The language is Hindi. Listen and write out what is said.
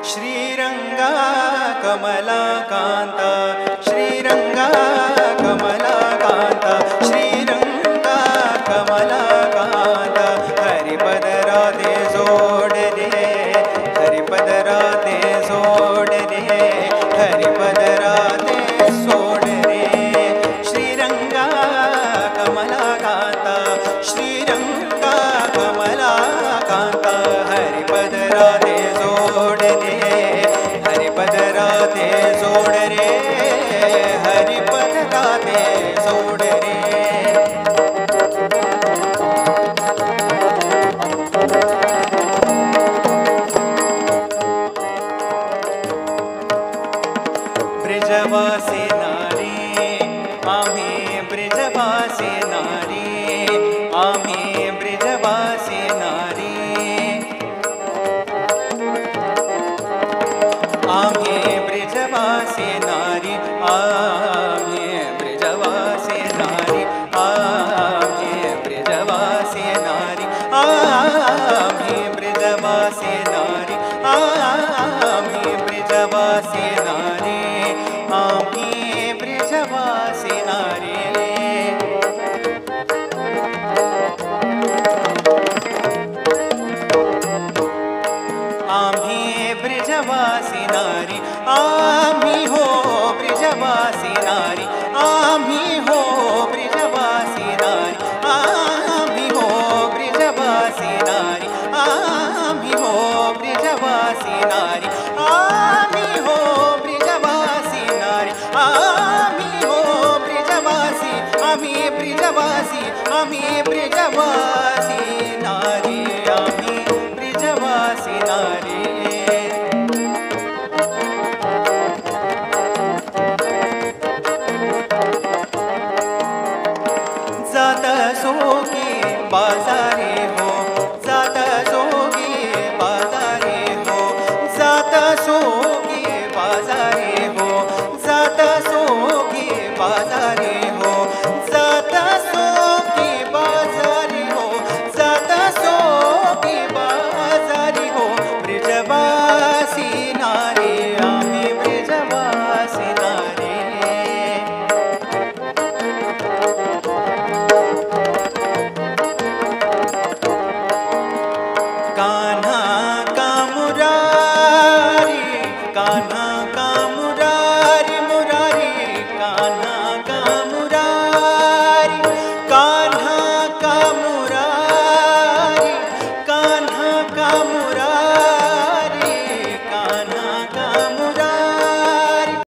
श्रीरंगा कमलाकांता श्रीरंगा कमलाकांता श्रीरंगा कमलाकांता हरिपद राधे जोड रे हरिपद राधे जोड रे हरिपद राधे सोड रे श्रीरंगा कमलाकांता श्रीरंगा कमलाकांता हरिपद राधे जोड रे हरिपद राधे जोड रे हरिपद राधे जोड रे ब्रजवासी नारी आम्ही ब्रजवासी नारी आम्ही ब्रजवासी नारी आम्ही ब्रजवासी नारी आम्ही ब्रजवासी नारी आम्ही ब्रजवासी नारी आम्ही ब्रजवासी नारी आम्ही ब्रजवासी नारी आम्ही ब्रजवासी नारी आम्ही ब्रजवासी नारी आम्ही हो ब्रजवासी नारी आम्ही हो ब्रजवासी नारी आम्ही हो ब्रजवासी नारी आम्ही हो ब्रजवासी नारी आम्ही हो ब्रजवासी नारी आम्ही हो ब्रजवासी आम्ही ब्रजवासी आम्ही ब्रजवासी